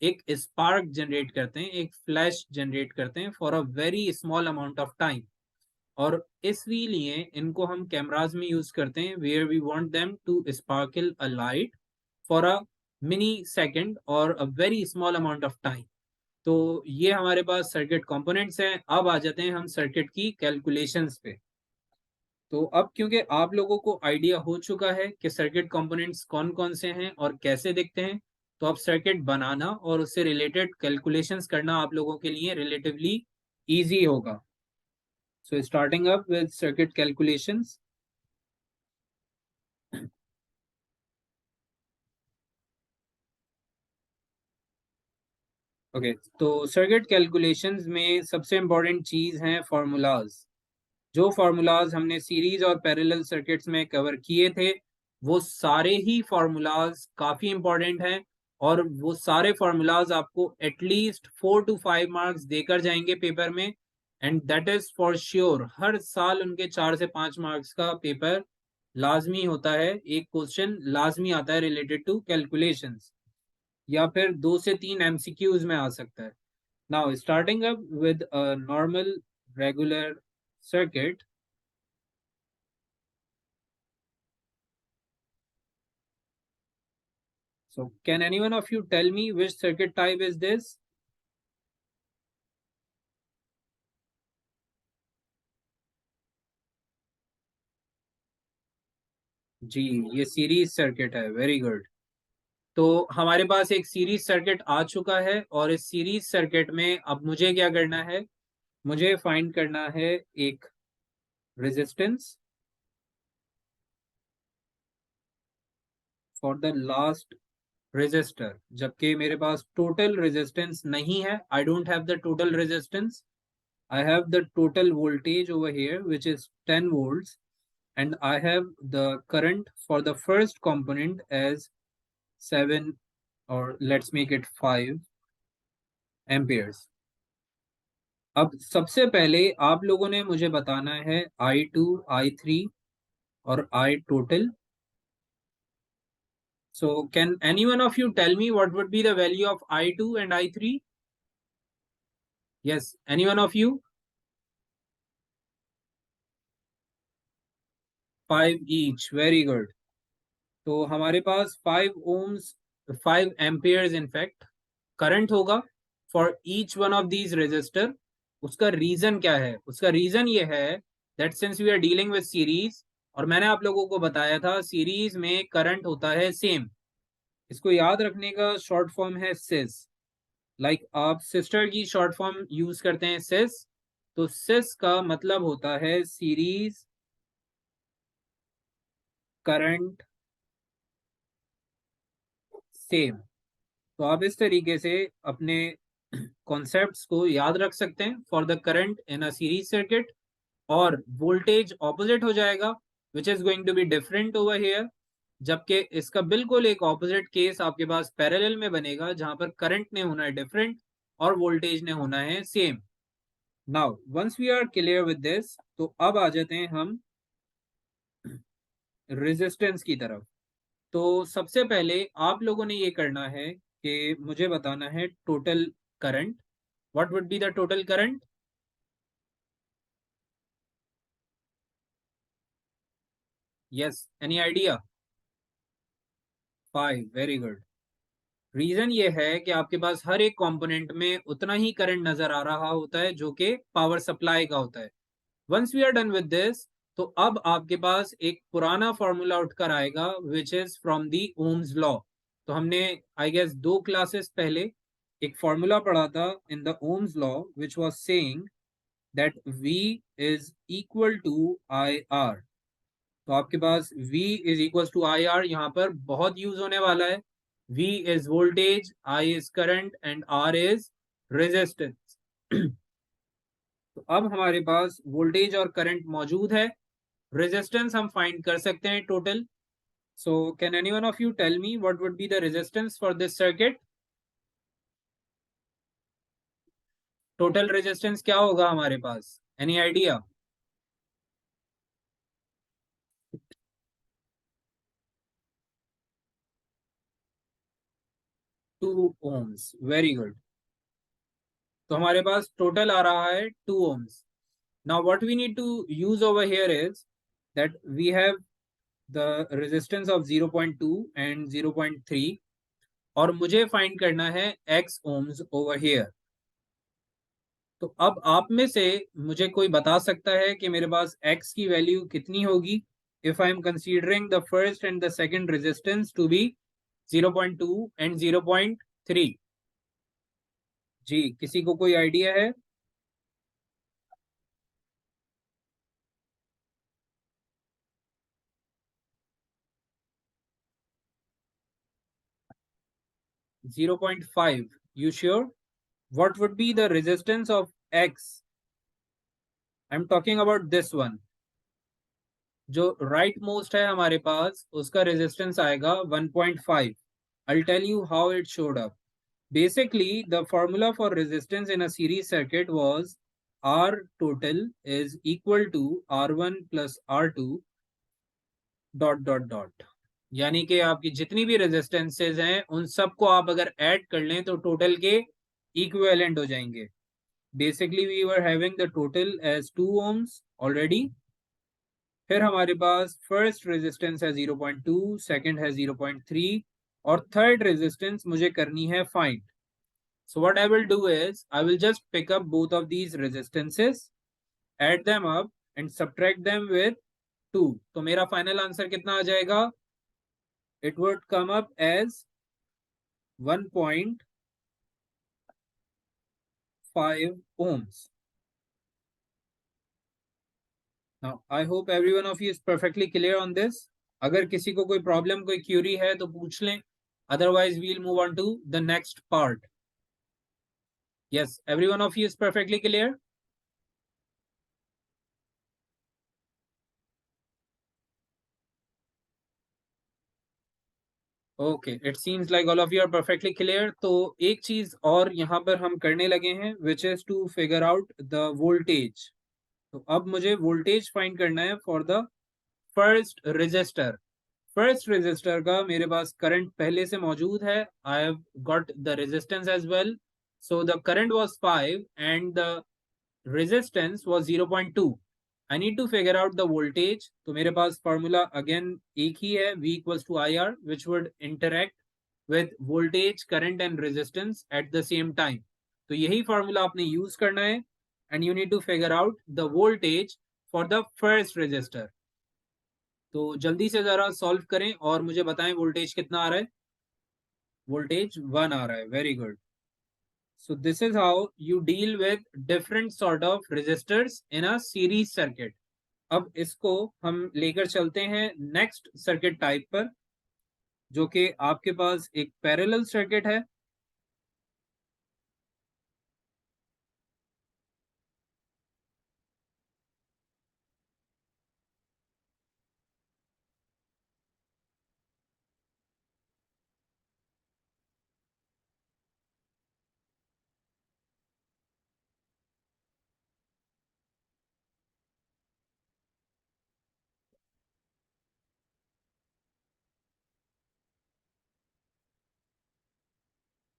एक स्पार्क जनरेट करते हैं, एक फ्लैश जनरेट करते हैं for a very small amount of time. और इसलिए इनको हम कैमराज में यूज करते हैं where we want them to sparkle a light for a mini second और a very small amount of time. तो ये हमारे पास सर्किट कंपोनेंट्स हैं। अब आ जाते हैं हम सर्किट की कैलकुलेशंस पे। तो अब क्योंकि आप लोगों को आइडिया हो चुका है कि सर्किट कंपोनेंट्स कौन कौन से हैं और कैसे दिखते हैं, तो अब सर्किट बनाना और उससे रिलेटेड कैलकुलेशंस करना आप लोगों के लिए रिलेटिवली इजी होगा। So starting up with circuit calculations. Okay, तो सर्किट कैलकुलेशंस में सबसे इंपॉर्टेंट चीज है फार्मूलाज। जो फार्मूलाज हमने सीरीज और पैरेलल सर्किट्स में कवर किए थे, वो सारे ही फार्मूलाज काफी इंपॉर्टेंट हैं। और वो सारे फार्मूलाज आपको एटलीस्ट 4 to 5 मार्क्स देकर जाएंगे पेपर में। And that is for sure, हर साल उनके 4 से 5 मार्क्स का पेपर लाजमी होता है, एक क्वेश्चन लाजमी आता है रिलेटेड टू कैलकुलेशंस, या फिर 2 से 3 एमसीक्यूज में आ सकता है। Now starting up with a normal regular circuit. So can any one of you tell me which circuit type is this? जी, ये सीरीज सर्किट है। Very good. तो हमारे पास एक सीरीज सर्किट आ चुका है, और इस सीरीज सर्किट में अब मुझे क्या करना है? मुझे फाइंड करना है एक resistance for the last resistor, जबकि मेरे पास टोटल रेजिस्टेंस नहीं है। I don't have the total resistance. I have the total voltage over here, which is 10 volts, and I have the current for the first component as 7, or let's make it 5 amperes. अब सबसे पहले आप लोगों ने मुझे बताना है I2, I3 और I total. So can any one of you tell me what would be the value of I2 and I3? Yes, any one of you? 5 each. Very good. तो हमारे पास 5 ohms, 5 amperes इनफैक्ट करंट होगा for each one of these resistor. उसका reason क्या है? उसका reason ये है that since we are dealing with series, और मैंने आप लोगों को बताया था सीरीज में करंट होता है सेम। इसको याद रखने का शॉर्ट फॉर्म है सिस। लाइक आप सिस्टर की शॉर्ट फॉर्म यूज करते हैं सिस, तो सिस का मतलब होता है सीरीज करंट सेम। तो आप इस तरीके से अपने कॉन्सेप्ट्स को याद रख सकते हैं for the current in a series circuit. और वोल्टेज ऑपोजिट हो जाएगा, which is going to be different over here. जबकि इसका बिल्कुल एक ऑपोजिट केस आपके पास पैरेलल में बनेगा, जहां पर करंट ने होना है डिफरेंट और वोल्टेज ने होना है same. Now once we are clear with this, तो अब आ जाते हैं हम रेजिस्टेंस की तरफ। तो सबसे पहले आप लोगों ने ये करना है कि मुझे बताना है total current. What would be the total current? Yes, any idea? 5। Very good. Reason ये है कि आपके पास हर एक कंपोनेंट में उतना ही करंट नजर आ रहा होता है जो कि पावर सप्लाई का होता है। Once we are done with this, तो अब आपके पास एक पुराना फॉर्मूला उठकर आएगा which is from the Ohm's law. तो हमने आई गेस 2 क्लासेस पहले एक फॉर्मूला पढ़ा था in the Ohm's law, which was saying that V is equal to I R. तो आपके पास V is equal to I R यहाँ पर बहुत यूज होने वाला है। V is voltage, I is current and R is resistance. तो अब हमारे पास वोल्टेज और करंट मौजूद है, रेजिस्टेंस हम फाइंड कर सकते हैं total. So can any one of you tell me what would be the resistance for this circuit? Total resistance क्या होगा हमारे पास? Any idea? 2 ohms। Very good. तो हमारे पास टोटल आ रहा है 2 ohms। Now what we need to use over here is that we have the resistance of 0.2 and 0.3, और मुझे फाइंड करना है x ohms over here। तो अब आप में से मुझे कोई बता सकता है कि मेरे पास x की वैल्यू कितनी होगी if I am considering the first and the second resistance to be 0.2 and 0.3। जी, किसी को कोई आइडिया है? 0.5? You sure? What would be the resistance of x? I'm talking about this one. जो राइट मोस्ट है हमारे पास उसका रेजिस्टेंस आएगा 1.5। I'll tell you how it showed up. Basically, the formula for resistance in a series circuit was R total is equal to R1 plus R2 dot dot dot। यानी कि आपकी जितनी भी resistances हैं उन सबको आप अगर ऐड कर लें तो टोटल के इक्विवेलेंट हो जाएंगे। Basically we were having the total as 2 ohms already. फिर हमारे पास फर्स्ट रेजिस्टेंस है 0.2, सेकंड है 0.3 और थर्ड रेजिस्टेंस मुझे करनी है find. So what I will do is I will just pick up both of these resistances, add them up and subtract them with 2। तो मेरा फाइनल आंसर कितना आ जाएगा? It would come up as 1.5 ohms. Now, I hope every one of you is perfectly clear on this. अगर किसी को कोई problem कोई क्यूरी है तो पूछ लें, otherwise we'll move on to the next part. Yes, every one of you is perfectly clear. Okay, it seems like all of you are perfectly clear. तो एक चीज और यहाँ पर हम करने लगे हैं which is to figure out the voltage. तो अब मुझे वोल्टेज फाइंड करना है for the first resistor. First resistor का मेरे पास करंट पहले से मौजूद है। I have got the resistance as well. So the current was 5 and the resistance was 0.2। I need to figure out the voltage. तो मेरे पास फॉर्मूला अगेन एक ही है, V equals to IR which would interact with voltage, current and resistance at the same time. तो यही formula आपने use करना है and you need to figure out the voltage for the first resistor. तो जल्दी से जरा सॉल्व करें और मुझे बताएं वोल्टेज कितना आ रहा है। वोल्टेज 1 आ रहा है, very good. So this is how you deal with different sort of resistors in a series circuit. अब इसको हम लेकर चलते हैं नेक्स्ट सर्किट टाइप पर, जो कि आपके पास एक पैरेलल सर्किट है।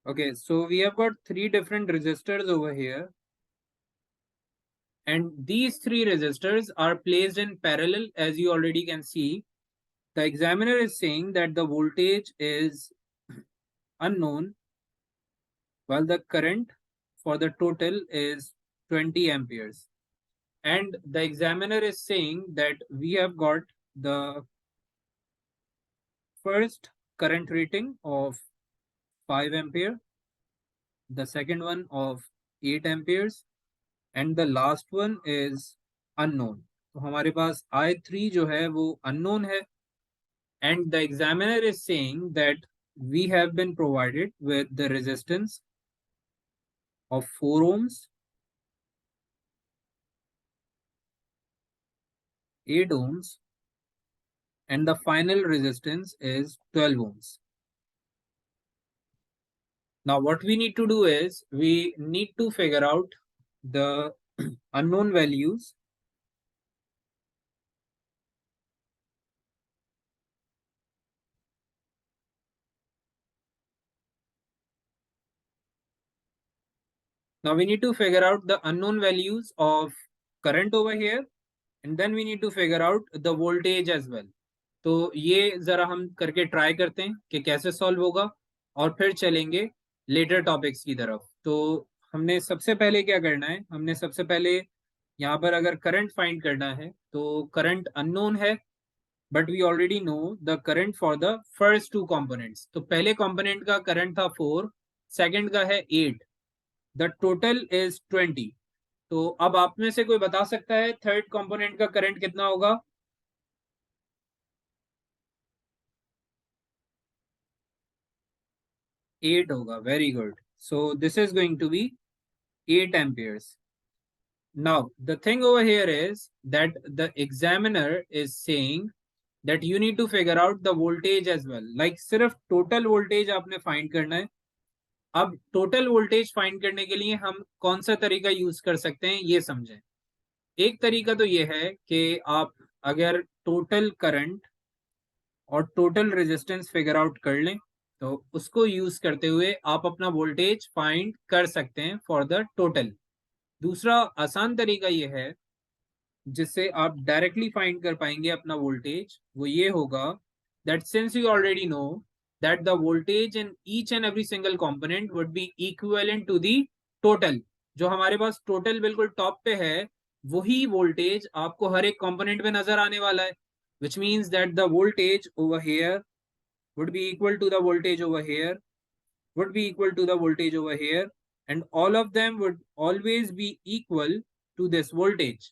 Okay, so we have got three different resistors over here, and these three resistors are placed in parallel, as you already can see. The examiner is saying that the voltage is unknown while the current for the total is 20 amperes. And the examiner is saying that we have got the first current rating of 5 ampere, the second one of 8 amperes, and the last one is unknown. तो हमारे पास I3 जो है वो unknown है, and the examiner is saying that we have been provided with the resistance of 4 ohms, 8 ohms, and the final resistance is 12 ohms. Now what we need to do is we need to figure out the unknown values. Now we need to figure out the unknown values of current over here, and then we need to figure out the voltage as well. तो ये जरा हम करके try करते हैं कि कैसे solve होगा और फिर चलेंगे लेटर टॉपिक्स की तरफ। तो हमने सबसे पहले क्या करना है, हमने सबसे पहले यहाँ पर अगर करंट फाइंड करना है तो करंट अननोन है, but we already know the current for the first two components. तो पहले कंपोनेंट का करंट था 4, सेकंड का है 8, द टोटल इज 20। तो अब आप में से कोई बता सकता है थर्ड कंपोनेंट का करंट कितना होगा? 8 होगा। Very good. So this is going to be 8 amperes. Now, the thing over here is that the examiner is saying that you need to figure out the voltage as well. Like सिर्फ total voltage आपने find करना है। अब total voltage find करने के लिए हम कौन सा तरीका यूज कर सकते हैं ये समझें। एक तरीका तो ये है कि आप अगर total current और टोटल रेजिस्टेंस फिगर आउट कर लें तो उसको यूज करते हुए आप अपना वोल्टेज फाइंड कर सकते हैं फॉर द टोटल। दूसरा आसान तरीका ये है जिससे आप डायरेक्टली फाइंड कर पाएंगे अपना वोल्टेज, वो ये होगा that since you already know that the voltage in each and every single component would be equivalent to the total. जो हमारे पास टोटल बिल्कुल टॉप पे है वही वोल्टेज आपको हर एक कंपोनेंट में नजर आने वाला है, which means that the voltage over here would be equal to the voltage over here, would be equal to the voltage over here, and all of them would always be equal to this voltage।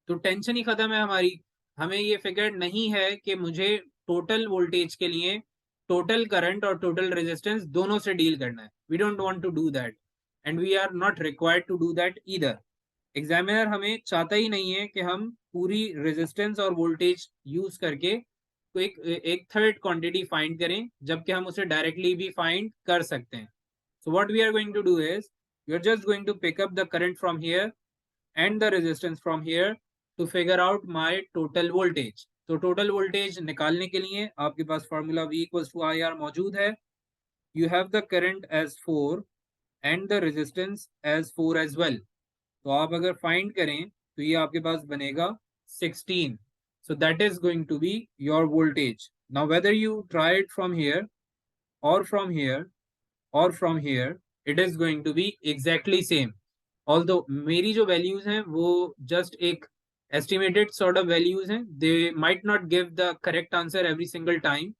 तो tension ही खत्म है हमारी। हमें ये figure नहीं है कि मुझे टोटल वोल्टेज के लिए टोटल करंट और टोटल रेजिस्टेंस दोनों से डील करना है। We don't want to do that and we are not required to do that either. Examiner हमें चाहता ही नहीं है कि हम पूरी रेजिस्टेंस और वोल्टेज यूज करके तो एक थर्ड क्वांटिटी फाइंड करें, जबकि हम उसे डायरेक्टली भी फाइंड कर सकते हैं। So what we are going to do is we are just going to pick up the current from here and the resistance from here to figure out my total voltage. तो total voltage निकालने के लिए आपके पास formula V equals to IR मौजूद है। You have the current as 4 and the resistance as 4 as well. तो आप अगर फाइंड करें तो ये आपके पास बनेगा 16। So that is going to be your voltage. Now whether you try it from here or from here or from here, it is going to be exactly same. Although मेरी जो values हैं वो just एक estimated sort of values हैं, they might not give the correct answer every single time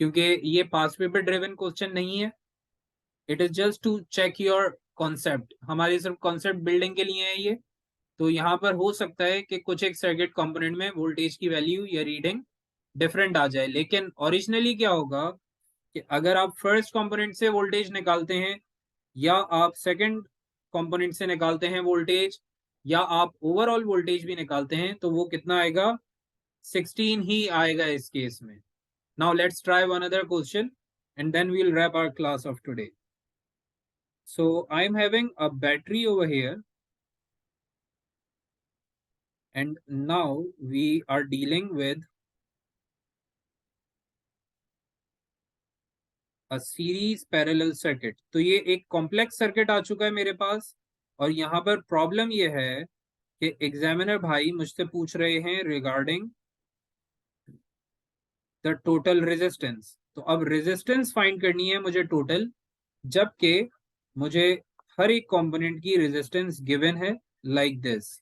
क्योंकि ये past paper driven question नहीं है। It is just to check your concept। हमारी सिर्फ concept building के लिए है ये। तो यहाँ पर हो सकता है कि कुछ एक सर्किट कंपोनेंट में वोल्टेज की वैल्यू या रीडिंग डिफरेंट आ जाए, लेकिन ओरिजिनली क्या होगा कि अगर आप फर्स्ट कंपोनेंट से वोल्टेज निकालते हैं या आप सेकंड कंपोनेंट से निकालते हैं वोल्टेज या आप ओवरऑल वोल्टेज भी निकालते हैं तो वो कितना आएगा? 16 ही आएगा इस केस में। Now let's try one other question and then we will wrap our class of today. So I am having a battery over here and now we are dealing with a series parallel circuit। तो ये एक complex circuit आ चुका है मेरे पास और यहाँ पर problem ये है कि एग्जामिनर भाई मुझसे पूछ रहे हैं रिगार्डिंग द टोटल रेजिस्टेंस। तो अब रेजिस्टेंस फाइंड करनी है मुझे टोटल, जबकि मुझे हर एक कंपोनेंट की रेजिस्टेंस गिवन है like this.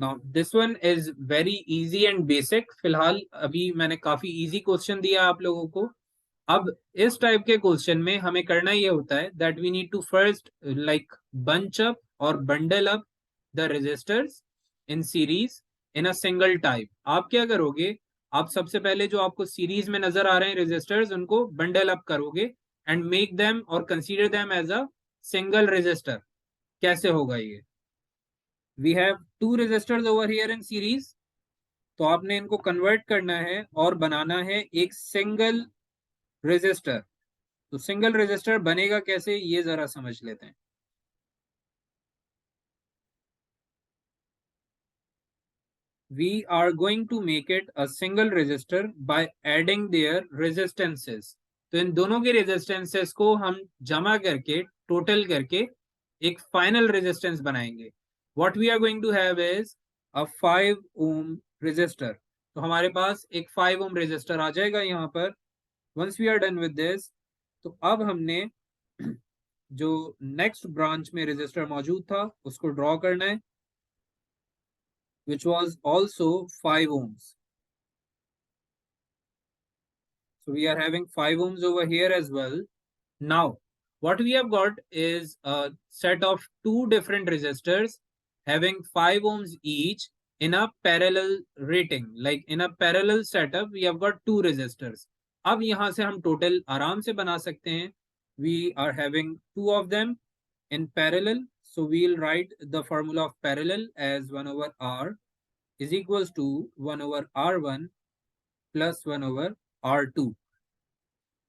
Now this one is very easy and basic. फिलहाल अभी मैंने काफी इजी क्वेश्चन दिया आप लोगों को। अब इस टाइप के क्वेश्चन में हमें करना ये होता है that we need to first like bunch up और bundle up the resistors in series in a single type. आप क्या करोगे, आप सबसे पहले जो आपको सीरीज में नजर आ रहे हैं रेजिस्टर्स उनको बंडल अप करोगे एंड मेक देम और consider them as a single resistor. कैसे होगा ये? We have two resistors over here in series, तो आपने इनको कन्वर्ट करना है और बनाना है एक सिंगल रेजिस्टर। तो सिंगल रेजिस्टर बनेगा कैसे ये जरा समझ लेते हैं। We are going to make it a single resistor by adding their resistances। तो इन दोनों के रेजिस्टेंसेस को हम जमा करके टोटल करके एक फाइनल रेजिस्टेंस बनाएंगे। What we are going to have is a 5 ohm resistor. तो हमारे पास एक 5 ओम रेजिस्टर आ जाएगा यहाँ पर। Once we are done with this, तो अब हमने जो नेक्स्ट ब्रांच में रजिस्टर मौजूद था उसको ड्रॉ करना है, which was also 5 ohms. So we are having 5 ohms over here as well. Now, what we have got is a set of two different resistors having 5 ohms each in a parallel rating. Like in a parallel setup, we have got two resistors. अब यहाँ से हम total आराम से बना सकते हैं. We are having two of them in parallel. So we'll write the formula of parallel as 1 over R is equals to 1 over R1 plus 1 over R2.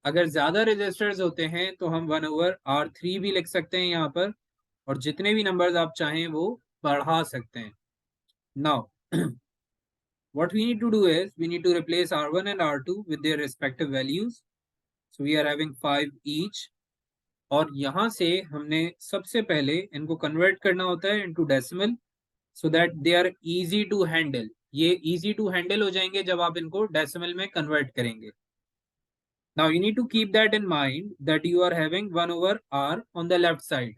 अगर ज्यादा रेजिस्टर्स होते हैं तो हम 1 ओवर R3 भी लिख सकते हैं यहाँ पर, और जितने भी नंबर्स आप चाहें वो बढ़ा सकते हैं. Now what we need to do is we need to replace R1 and R2 with their respective values. So we are having 5 each. और यहाँ से हमने सबसे पहले इनको कन्वर्ट करना होता है into decimal so that they are easy to handle. ये easy to handle हो जाएंगे जब आप इनको डेसिमल में कन्वर्ट करेंगे. Now you need to keep that in mind that you are having 1 over R on the left side.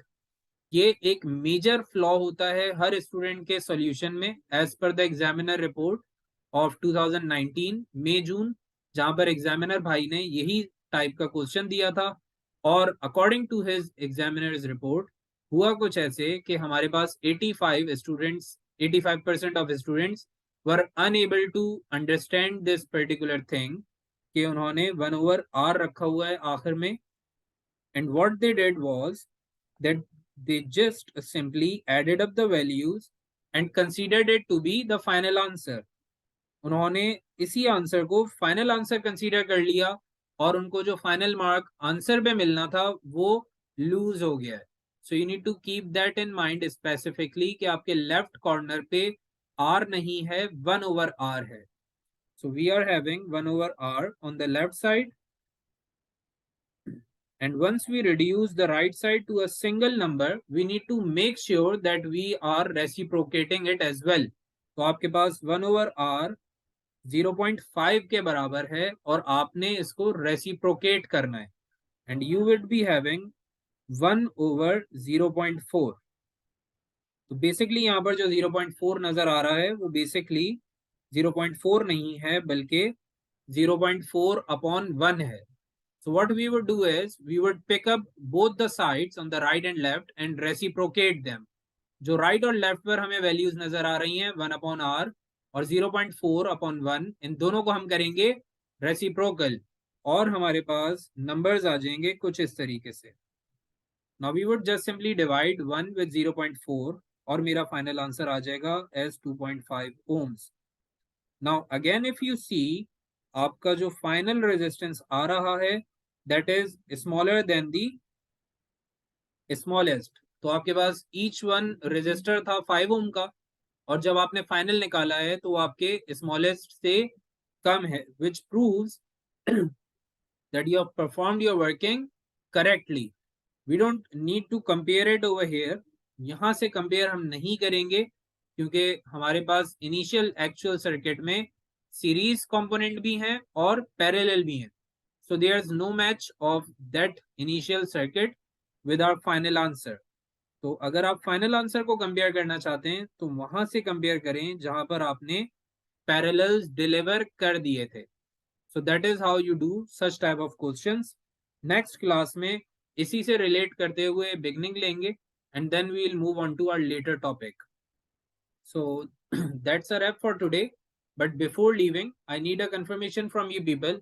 ये एक मेजर फ्लॉ होता है हर स्टूडेंट के सॉल्यूशन में as per the examiner report of 2019 May June, जहां पर एग्जामिनर भाई ने यही टाइप का क्वेश्चन दिया था. और according to his examiner's report हुआ कुछ ऐसे कि हमारे पास 85% of students were unable to understand this particular thing कि उन्होंने 1 ओवर R रखा हुआ है आखिर में. And what they did was that they just simply added up the values and considered it to be the final answer. उन्होंने इसी answer को फाइनल आंसर कंसीडर कर लिया और उनको जो फाइनल मार्क आंसर पे मिलना था वो लूज हो गया है. So you need to keep that in mind specifically कि आपके लेफ्ट कॉर्नर पे R नहीं है, 1 ओवर R है. So we are having 1 over R on the left side. And once we reduce the right side to a single number, we need to make sure that we are reciprocating it as well. तो आपके पास 1 over R 0.5 के बराबर है और आपने इसको reciprocate करना है. And you would be having 1 over 0.4. तो बेसिकली यहाँ पर जो 0.4 नजर आ रहा है वो बेसिकली 0.4 नहीं है बल्कि 0.4 upon 1 है. So what we would do is we would pick up both the sides on the right and left and reciprocate them. जो right और left पर हमें values नजर आ रही हैं 1 upon R और 0.4 upon 1, इन दोनों को हम करेंगे reciprocal और हमारे पास numbers आ जाएंगे कुछ इस तरीके से. Now we would just simply divide 1 with 0.4 और मेरा final answer आ जाएगा as 2.5 ohms. Now again if you see आपका जो फाइनल रेजिस्टेंस आ रहा है that is smaller than the smallest. तो आपके पास ईच वन रेजिस्टर था 5 ओम का और जब आपने फाइनल निकाला है तो आपके स्मॉलेस्ट से कम है, which proves that you have performed your working correctly. We don't need to compare it over here. यहां से कंपेयर हम नहीं करेंगे क्योंकि हमारे पास इनिशियल एक्चुअल सर्किट में सीरीज कंपोनेंट भी हैं और पैरेलल भी हैं. So there is no match of that initial circuit with our final answer. तो अगर आप फाइनल आंसर को कंपेयर करना चाहते हैं तो वहां से कंपेयर करें जहां पर आपने पैरेलल्स डिलीवर कर दिए थे. So that is how you do such type of questions. Next class में इसी से रिलेट करते हुए बिगनिंग लेंगे and then we will move on to our later topic. So that's a wrap for today. But before leaving, I need a confirmation from you people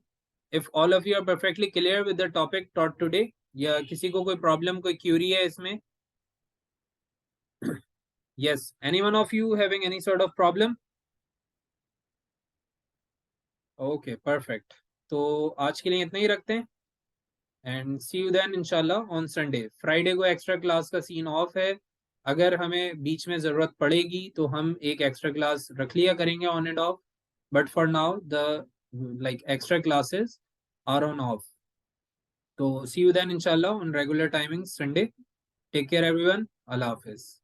if all of you are perfectly clear with the topic taught today. या किसी को कोई problem, कोई query है इसमें? Yes. Any one of you having any sort of problem? Okay, perfect. तो आज के लिए इतना ही रखते हैं. And see you then inshallah on Sunday. Friday को extra class का scene off है. अगर हमें बीच में जरूरत पड़ेगी तो हम एक एक्स्ट्रा क्लास रख लिया करेंगे on end of. But for now, the like extra classes are on off. So see you then inshallah on regular timings Sunday. Take care everyone. Allah Hafiz.